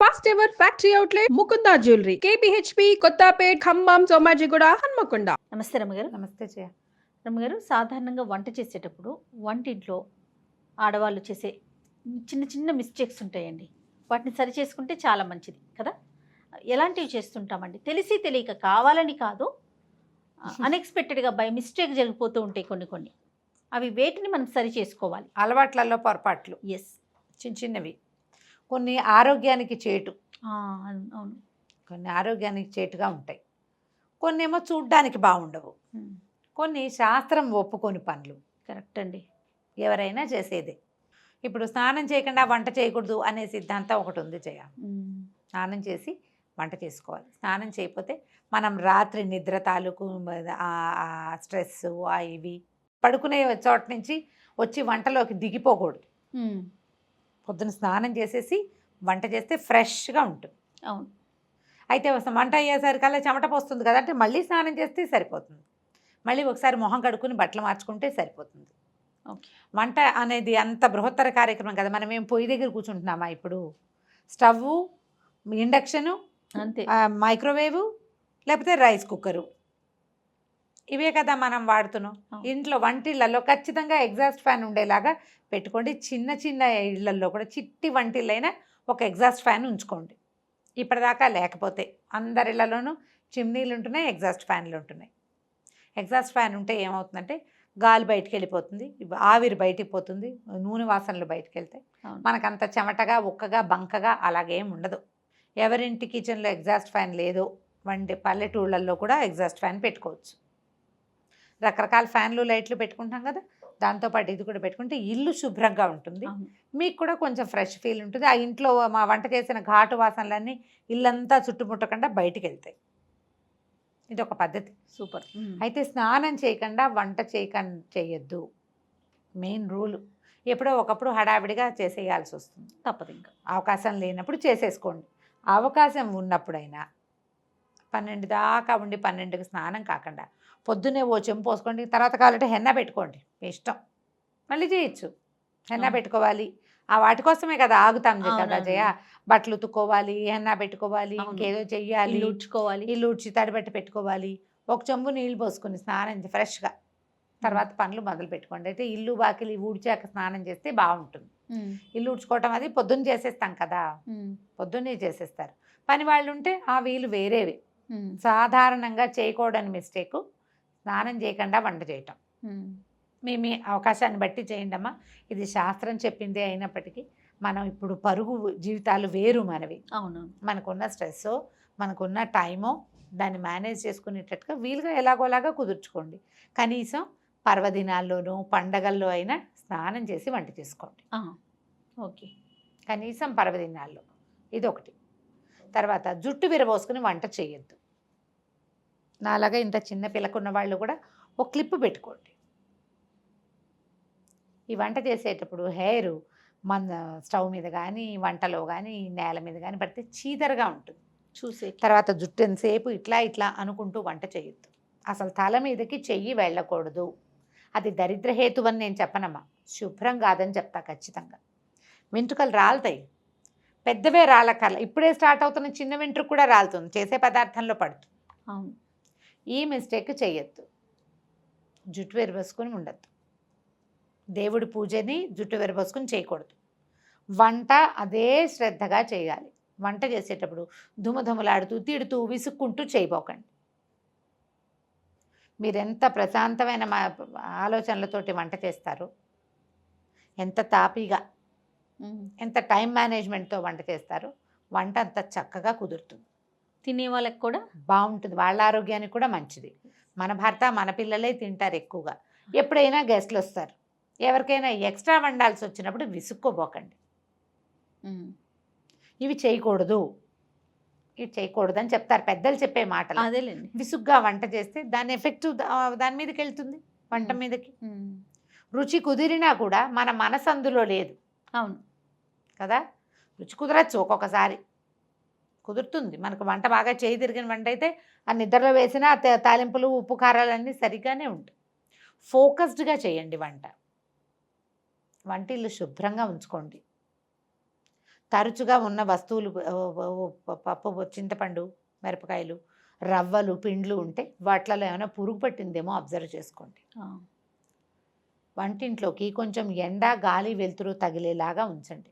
First ever factory outlet Mukunda jewellery KPHB Kothapet Khammam Somajiguda Hanamkonda. నమస్తే రమ్మగారు. నమస్తే జయ. రమ్మగారు, సాధారణంగా వంట చేసేటప్పుడు వంటింట్లో ఆడవాళ్ళు చేసే చిన్న చిన్న మిస్టేక్స్ ఉంటాయండి. వాటిని సరి చేసుకుంటే చాలా మంచిది కదా. ఎలాంటివి చేస్తుంటామండి, తెలిసి తెలియక, కావాలని కాదు, అన్ఎక్స్పెక్టెడ్గా బై మిస్టేక్ జరిగిపోతూ ఉంటాయి కొన్ని. అవి వేటిని మనం సరి చేసుకోవాలి? అలవాట్లలో పొరపాట్లు ఎస్, చిన్న చిన్నవి, కొన్ని ఆరోగ్యానికి చేటు, అవును, కొన్ని ఆరోగ్యానికి చేటుగా ఉంటాయి, కొన్ని ఏమో చూడ్డానికి బాగుండవు, కొన్ని శాస్త్రం ఒప్పుకొని పనులు. కరెక్ట్ అండి. ఎవరైనా చేసేదే. ఇప్పుడు స్నానం చేయకుండా వంట చేయకూడదు అనే సిద్ధాంతం ఒకటి ఉంది జయ. స్నానం చేసి వంట చేసుకోవాలి. స్నానం చేయకపోతే మనం రాత్రి నిద్ర తాలూకు స్ట్రెస్ ఇవి పడుకునే చోట నుంచి వచ్చి వంటలోకి దిగిపోకూడదు. పొద్దున స్నానం చేసేసి వంట చేస్తే ఫ్రెష్గా ఉంటుంది. అవును. అయితే వంట అయ్యేసరికల్లా చెమట పోస్తుంది కదా, అంటే మళ్ళీ స్నానం చేస్తే సరిపోతుంది. మళ్ళీ ఒకసారి మొహం కడుక్కుని బట్టలు మార్చుకుంటే సరిపోతుంది. వంట అనేది అంత బృహత్తర కార్యక్రమం కదా. మనం ఏం పొయ్యి దగ్గర కూర్చుంటున్నామా? ఇప్పుడు స్టవ్, ఇండక్షను, అంతే, మైక్రోవేవ్, లేకపోతే రైస్ కుక్కరు, ఇవే కదా మనం వాడుతున్నాం. ఇంట్లో వంటిళ్ళల్లో ఖచ్చితంగా ఎగ్జాస్ట్ ఫ్యాన్ ఉండేలాగా పెట్టుకోండి. చిన్న చిన్న ఇళ్లల్లో కూడా చిట్టి వంటిళ్ళైనా ఒక ఎగ్జాస్ట్ ఫ్యాన్ ఉంచుకోండి. ఇప్పటిదాకా లేకపోతే అందరి ఇళ్లలోనూ చిమ్నీలు ఉంటున్నాయి, ఎగ్జాస్ట్ ఫ్యాన్లు ఉంటున్నాయి. ఎగ్జాస్ట్ ఫ్యాన్ ఉంటే ఏమవుతుందంటే గాలి బయటికి వెళ్ళిపోతుంది, ఆవిరి బయటికి పోతుంది, నూనె వాసనలు బయటికి వెళ్తాయి. మనకంత చెమటగా, ఉక్కగా, బంకగా అలాగేం ఉండదు. ఎవరింటి కిచెన్లో ఎగ్జాస్ట్ ఫ్యాన్ లేదో పల్లెటూళ్ళల్లో కూడా ఎగ్జాస్ట్ ఫ్యాన్ పెట్టుకోవచ్చు. రకరకాల ఫ్యాన్లు, లైట్లు పెట్టుకుంటాం కదా, దాంతోపాటు ఇది కూడా పెట్టుకుంటే ఇల్లు శుభ్రంగా ఉంటుంది. మీకు కూడా కొంచెం ఫ్రెష్ ఫీల్ ఉంటుంది. ఆ ఇంట్లో మా వంట చేసిన ఘాటు వాసనలన్నీ ఇల్లంతా చుట్టుముట్టకుండా బయటికి వెళ్తాయి. ఇది ఒక పద్ధతి. సూపర్. అయితే స్నానం చేయకుండా వంట చేయొద్దు, మెయిన్ రూలు. ఎప్పుడో ఒకప్పుడు హడావిడిగా చేసేయాల్సి వస్తుంది, తప్పదు. ఇంకా అవకాశం లేనప్పుడు చేసేసుకోండి. అవకాశం ఉన్నప్పుడైనా 12 దాకా ఉండి 12కి స్నానం కాకుండా పొద్దున్నే ఓ చెంపు పోసుకోండి. తర్వాత కావాలంటే హెన్నా పెట్టుకోండి, మీ ఇష్టం, మళ్ళీ చేయొచ్చు. హెన్నా పెట్టుకోవాలి, ఆ వాటి కోసమే కదా ఆగుతాం కదా జయ. బట్టలు ఉతుక్కోవాలి, హెన్నా పెట్టుకోవాలి, ఇంకేదో చెయ్యాలి, ఇల్లు ఉడ్చి తడిబెట్టి పెట్టుకోవాలి. ఒక చెంబు నీళ్ళు పోసుకుని స్నానం ఫ్రెష్గా తర్వాత పనులు మొదలు పెట్టుకోండి. అయితే ఇల్లు వాకిలి ఊడ్చాక స్నానం చేస్తే బాగుంటుంది. ఇల్లు ఉడ్చుకోవటం అది పొద్దున్న చేసేస్తాం కదా, పొద్దున్నే చేసేస్తారు. పని వాళ్ళు ఉంటే ఆ వీలు వేరేవి. సాధారణంగా చేయకూడని మిస్టేక్ స్నానం చేయకుండా వంట చేయటం. మీ అవకాశాన్ని బట్టి చేయండి అమ్మా. ఇది శాస్త్రం చెప్పిందే అయినప్పటికీ మనం ఇప్పుడు పరుగు జీవితాలు వేరు మనవి. అవును. మనకున్న స్ట్రెస్, మనకున్న టైము, దాన్ని మేనేజ్ చేసుకునేటట్టుగా వీలుగా ఎలాగోలాగా కుదుర్చుకోండి. కనీసం పర్వదినాల్లోనూ పండగల్లో అయినా స్నానం చేసి వంట చేసుకోండి. ఓకే, కనీసం పర్వదినాల్లో ఇదొకటి. తర్వాత జుట్టు విరబోసుకుని వంట చేయొద్దు. నాలాగా ఇంత చిన్న పిల్లకున్న వాళ్ళు కూడా ఒక క్లిప్ పెట్టుకోండి. ఈ వంట చేసేటప్పుడు హెయిర్ స్టవ్ మీద కానీ, వంటలో కానీ, నేల మీద కానీ పడితే చీదరగా ఉంటుంది చూసే. తర్వాత జుట్టు ఎంతసేపు ఇట్లా అనుకుంటూ వంట చేయొద్దు. అసలు తల మీదకి చెయ్యి వెళ్ళకూడదు. అది దరిద్రహేతు అని నేను చెప్పనమ్మా, శుభ్రం కాదని చెప్తా ఖచ్చితంగా. వెంట్రుకలు రాలుతాయి, పెద్దవే రాలకల్లా. ఇప్పుడే స్టార్ట్ అవుతున్న చిన్న వెంట్రుక కూడా రాలుతుంది, చేసే పదార్థంలో పడుతుంది. అవును. ఈ మిస్టేక్ చేయొద్దు. జుట్టు విరబోసుకొని ఉండద్దు. దేవుడి పూజని జుట్టు విరబోసుకొని చేయకూడదు. వంట అదే శ్రద్ధగా చేయాలి. వంట చేసేటప్పుడు దుమదుమలాడుతూ, తిడుతూ, విసుక్కుంటూ చేయబోకండి. మీరెంత ప్రశాంతమైన ఆలోచనలతోటి వంట చేస్తారో, ఎంత తాపీగా, ఎంత టైం మేనేజ్మెంట్తో వంట చేస్తారో వంట అంత చక్కగా కుదురుతుంది. తినే వాళ్ళకి కూడా బాగుంటుంది, వాళ్ళ ఆరోగ్యానికి కూడా మంచిది. మన భర్త, మన పిల్లలే తింటారు ఎక్కువగా. ఎప్పుడైనా గెస్ట్లు వస్తారు, ఎవరికైనా ఎక్స్ట్రా వండాల్సి వచ్చినప్పుడు విసుక్కోబోకండి. ఇవి చేయకూడదు అని చెప్తారు పెద్దలు చెప్పే మాటలు. అదేలేండి. విసుగ్గా వంట చేస్తే దాని ఎఫెక్ట్ దాని మీదకి వెళ్తుంది, వంట మీదకి. రుచి కుదిరినా కూడా మన మనసు అందులో లేదు. అవును కదా. రుచి కుదరచ్చు, ఒక్కొక్కసారి కుదురుతుంది. మనకు వంట బాగా చేయి తిరిగిన వంట అయితే ఆ నిద్రలో వేసిన తాలింపులు, ఉప్పు, కారాలన్నీ సరిగ్గానే ఉంటాయి. ఫోకస్డ్గా చేయండి వంటిల్లు శుభ్రంగా ఉంచుకోండి. తరచుగా ఉన్న వస్తువులు పప్పు, చింతపండు, మిరపకాయలు, రవ్వలు, పిండ్లు ఉంటే వాటిలలో ఏమైనా పురుగు పట్టిందేమో అబ్జర్వ్ చేసుకోండి. వంటింట్లోకి కొంచెం ఎండ, గాలి, వెలుతురు తగిలేలాగా ఉంచండి.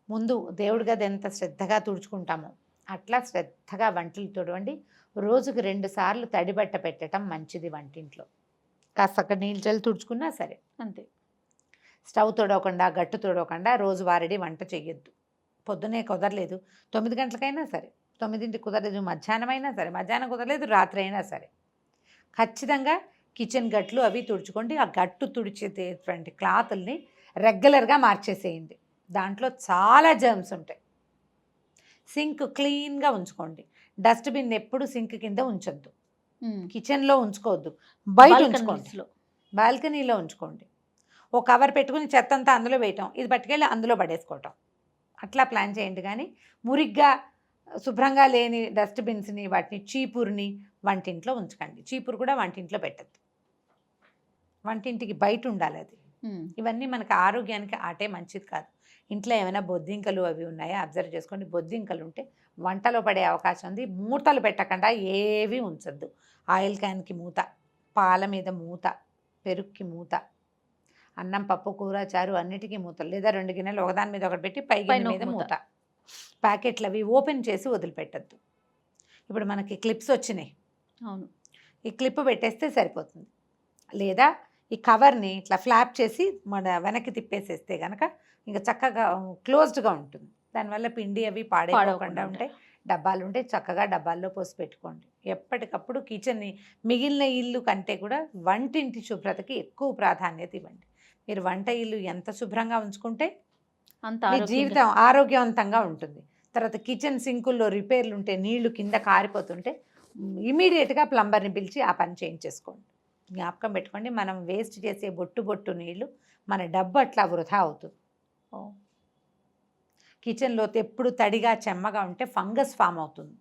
ముందు దేవుడి గది ఎంత శ్రద్ధగా తుడుచుకుంటామో అట్లా శ్రద్ధగా వంటలు తుడవండి. రోజుకు 2 సార్లు తడిబట్ట పెట్టడం మంచిది. వంటింట్లో కాస్త నీళ్ళు చల్లి తుడుచుకున్నా సరే అంతే. స్టవ్ తొడవకుండా, గట్టు తొడవకుండా రోజువారీ వంట చేయొద్దు. పొద్దునే కుదరలేదు 9 గంటలకైనా సరే, 9ంటికి కుదరలేదు మధ్యాహ్నం అయినా సరే, మధ్యాహ్నం కుదరలేదు రాత్రి అయినా సరే, ఖచ్చితంగా కిచెన్ గట్లు అవి తుడుచుకోండి. ఆ గట్టు తుడిచేటువంటి క్లాతుల్ని రెగ్యులర్గా మార్చేసేయండి. దాంట్లో చాలా జర్మ్స్ ఉంటాయి. సింక్ క్లీన్గా ఉంచుకోండి. డస్ట్బిన్ ఎప్పుడు సింక్ కింద ఉంచొద్దు. కిచెన్లో ఉంచుకోవద్దు, బయట ఉంచుకోండి, బాల్కనీలో ఉంచుకోండి. ఓ కవర్ పెట్టుకుని చెత్త అంతా అందులో వేయటం, ఇది పట్టుకెళ్ళి అందులో పడేసుకోవటం, అట్లా ప్లాన్ చేయండి. కానీ మురిగ్గా శుభ్రంగా లేని డస్ట్బిన్స్ని, వాటిని చీపురుని వంటింట్లో ఉంచకండి. చీపురు కూడా వంటింట్లో పెట్టద్దు, వంటింటికి బయట ఉండాలి అది. ఇవన్నీ మనకు ఆరోగ్యానికి ఆటే మంచిది కాదు. ఇంట్లో ఏమైనా బొద్దింకలు అవి ఉన్నాయా అబ్జర్వ్ చేసుకోండి. బొద్దింకలు ఉంటే వంటలో పడే అవకాశం ఉంది. మూతలు పెట్టకుండా ఏవి ఉంచద్దు. ఆయిల్ క్యాన్కి మూత, పాల మీద మూత, పెరుగుకి మూత, అన్నం, పప్పు, కూర, చారు అన్నిటికీ మూతలు, లేదా 2 గిన్నెలు ఒకదాని మీద ఒకటి పెట్టి పై గిన్నె మీద మూత. ప్యాకెట్లు అవి ఓపెన్ చేసి వదిలిపెట్టద్దు. ఇప్పుడు మనకి క్లిప్స్ వచ్చినాయి, అవును, ఈ క్లిప్ పెట్టేస్తే సరిపోతుంది. లేదా ఈ కవర్ని ఇట్లా ఫ్లాప్ చేసి మన వెనక్కి తిప్పేసేస్తే కనుక ఇంకా చక్కగా క్లోజ్డ్గా ఉంటుంది. దానివల్ల పిండి అవి పాడైపోకుండా ఉంటాయి. డబ్బాలు ఉంటే చక్కగా డబ్బాల్లో పోసి పెట్టుకోండి. ఎప్పటికప్పుడు కిచెన్ని మిగిలిన ఇల్లు కంటే కూడా వంటింటి శుభ్రతకి ఎక్కువ ప్రాధాన్యత ఇవ్వండి. మీరు వంట ఇల్లు ఎంత శుభ్రంగా ఉంచుకుంటే అంత మీ జీవితం ఆరోగ్యవంతంగా ఉంటుంది. తర్వాత కిచెన్ సింకుల్లో రిపేర్లు ఉంటే, నీళ్లు కింద కారిపోతుంటే ఇమీడియట్గా ప్లంబర్ని పిలిచి ఆ పని చేయించేసుకోండి. జ్ఞాపకం పెట్టుకోండి, మనం వేస్ట్ చేసే బొట్టు నీళ్లు మన డబ్బు అట్లా వృధా అవుతుంది. కిచెన్లో ఎప్పుడు తడిగా చెమ్మగా ఉంటే ఫంగస్ ఫామ్ అవుతుంది.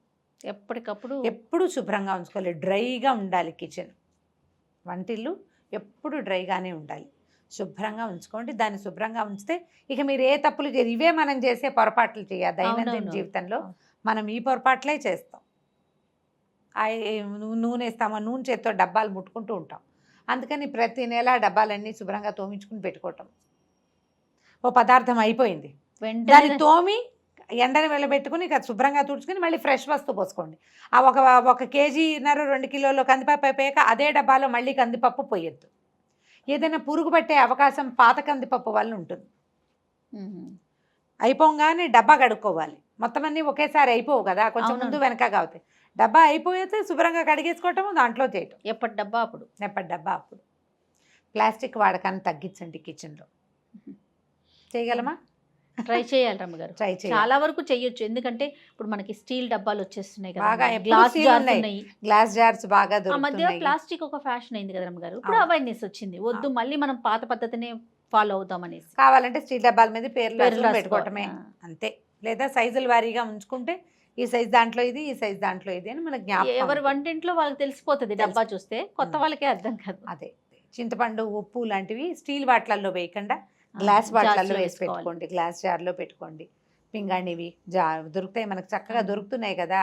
ఎప్పుడు శుభ్రంగా ఉంచుకోవాలి, డ్రైగా ఉండాలి కిచెన్. వంటిల్లు ఎప్పుడు డ్రైగానే ఉండాలి. శుభ్రంగా ఉంచుకోండి. దాన్ని శుభ్రంగా ఉంచితే ఇక మీరు ఏ తప్పులు చేయరు. ఇవే మనం చేసే పొరపాట్లు చేయాలి. దైనందిన జీవితంలో మనం ఈ పొరపాట్లే చేస్తాం. నూనె వేస్తామా, నూనె చేత్తో డబ్బాలు ముట్టుకుంటూ ఉంటాం. అందుకని ప్రతి నెల డబ్బాలన్నీ శుభ్రంగా తోమించుకుని పెట్టుకోవటం. ఓ పదార్థం అయిపోయింది, దాన్ని తోమి ఎండని వెళ్ళబెట్టుకుని ఇక శుభ్రంగా తుడుచుకుని మళ్ళీ ఫ్రెష్ వస్తువు పోసుకోండి. ఆ 1 కేజీన్నర 2 కిలోల కందిపప్పు అయిపోయాక అదే డబ్బాలో మళ్ళీ కందిపప్పు పోయొద్దు. ఏదైనా పురుగు పట్టే అవకాశం పాత కందిపప్పు వల్ల ఉంటుంది. అయిపోగానే డబ్బా కడుక్కోవాలి. మొత్తం అన్నీ ఒకేసారి అయిపోవు కదా, కొంచెం ముందు వెనకగా అవుతాయి. డబ్బా అయిపోతే శుభ్రంగా కడిగేసుకోవటము, దాంట్లో చేయటం. ఎప్పటి డబ్బా అప్పుడు. ప్లాస్టిక్ వాడకాన్ని తగ్గించండి కిచెన్లో. చేయగలమా? ట్రై చేయాలి రమ్మగారు. ట్రై చేయాలి. చాలా వరకు చేయొచ్చు. ఎందుకంటే ఇప్పుడు మనకి స్టీల్ డబ్బాలు వచ్చేస్తున్నాయి కదా, బాగా గ్లాస్ జార్స్ ఉన్నాయి. గ్లాస్ జార్స్ బాగా ఆ మధ్య దొరుకుతున్నాయి. ప్లాస్టిక్ ఒక ఫ్యాషన్ అయింది కదా రమ్మగారు. ఇప్పుడు అవేర్నెస్ వచ్చింది, వద్దు మళ్ళీ మనం పాత పద్ధతిని ఫాలో అవుతాం అనేసి. కావాలంటే స్టీల్ డబ్బాల మీద పేర్లు పెట్టుకోవటమే అంతే. లేదా సైజుల వారీగా ఉంచుకుంటే ఈ సైజ్ దాంట్లో ఇది, ఈ సైజ్ దాంట్లో ఇది అని మనకు జ్ఞాపకం. ఎవరి వంటింట్లో వాళ్ళకి తెలిసిపోతుంది. డబ్బా చూస్తే కొత్త వాళ్ళకే అర్థం కాదు. అదే చింతపండు, ఉప్పు లాంటివి స్టీల్ వాటిలలో వేయకుండా గ్లాస్ వాటిలలో వేసి పెట్టుకోండి. గ్లాస్ జార్లో పెట్టుకోండి. పింగాణివి దొరుకుతాయి మనకు, చక్కగా దొరుకుతున్నాయి కదా.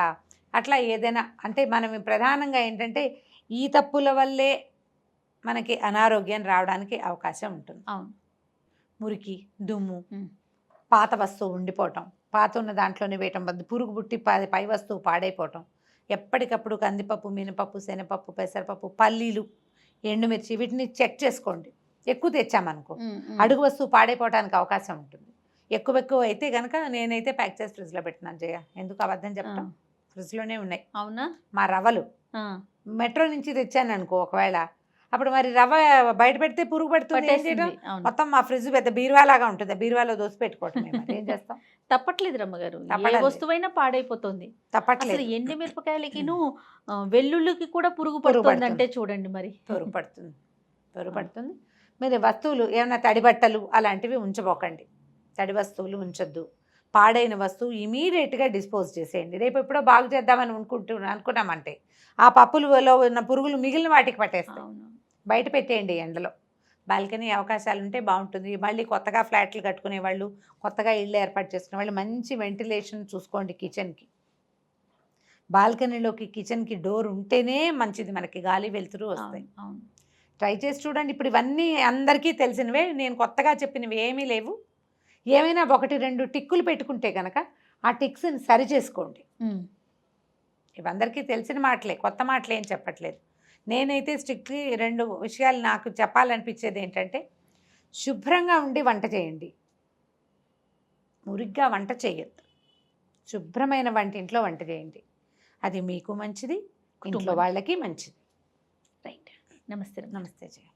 అట్లా ఏదైనా అంటే మనం ప్రధానంగా ఏంటంటే ఈ తప్పుల వల్లే మనకి అనారోగ్యం రావడానికి అవకాశం ఉంటుంది. మురికి, దుమ్ము, పాత వస్తువు ఉండిపోవటం, పాత ఉన్న దాంట్లోనే వేయటం, పురుగు పుట్టి పై వస్తువు పాడైపోవటం. ఎప్పటికప్పుడు కందిపప్పు, మినపప్పు, శనగపప్పు, పెసరపప్పు, పల్లీలు, ఎండుమిర్చి వీటిని చెక్ చేసుకోండి. ఎక్కువ తెచ్చామనుకో అడుగు వస్తువు పాడైపోవడానికి అవకాశం ఉంటుంది. ఎక్కువ అయితే కనుక నేనైతే ప్యాక్ చేసి ఫ్రిడ్జ్లో పెట్టినాను. జయ, ఎందుకు అబద్ధం చెప్తాం, ఫ్రిడ్జ్లోనే ఉన్నాయి. అవునా? మా రవ్వలు మెట్రో నుంచి తెచ్చాను అనుకో, ఒకవేళ అప్పుడు మరి రవ్వ బయట పెడితే పురుగు పడుతుంది. ఏం చేయడం, మొత్తం మా ఫ్రిడ్జ్ పెద్ద బీరువాలాగా ఉంటుంది, బీరువాలో దోసి పెట్టుకోవటం. ఏం చేస్తాం, తప్పట్లేదు రమ్మగారు. ఏ వస్తువైనా పాడైపోతుంది. తప్పట్లేదు. ఎండు మిరపకాయలకి వెల్లుల్లికి కూడా పురుగు పడుతుంది అంటే చూడండి, మరి పురుగు పడుతుంది. మీరు వస్తువులు ఏమైనా తడి బట్టలు అలాంటివి ఉంచబోకండి. తడి వస్తువులు ఉంచొద్దు. పాడైన వస్తువు ఇమీడియట్గా డిస్పోజ్ చేసేయండి. రేపు ఎప్పుడో బాగు చేద్దామని అనుకున్నామంటే ఆ పప్పులలో ఉన్న పురుగులు మిగిలిన వాటికి పట్టేస్తాయి. బయట పెట్టేయండి ఎండలో. బాల్కనీ అవకాశాలు ఉంటే బాగుంటుంది. మళ్ళీ కొత్తగా ఫ్లాట్లు కట్టుకునే వాళ్ళు, కొత్తగా ఇళ్ళు ఏర్పాటు చేసుకునే వాళ్ళు మంచి వెంటిలేషన్ చూసుకోండి కిచెన్కి. బాల్కనీలోకి కిచెన్కి డోర్ ఉంటేనే మంచిది, మనకి గాలి వెలుతురు వస్తాయి. అవును. ట్రై చేసి చూడండి. ఇప్పుడు ఇవన్నీ అందరికీ తెలిసినవే, నేను కొత్తగా చెప్పినవి ఏమీ లేవు. ఏమైనా 1-2 టిక్కులు పెట్టుకుంటే కనుక ఆ టిక్స్ని సరి చేసుకోండి. ఇవందరికీ తెలిసిన మాటలే, కొత్త మాటలు ఏం చెప్పట్లేదు. నేనైతే స్ట్రిక్ట్లీ 2 విషయాలు నాకు చెప్పాలనిపించేది ఏంటంటే, శుభ్రంగా ఉండి వంట చేయండి, మురిగ్గా వంట చేయొద్దు. శుభ్రమైన వంటింట్లో వంట చేయండి, అది మీకు మంచిది, ఇంట్లో వాళ్ళకి మంచిది. రైట్. నమస్తే. నమస్తే జయ.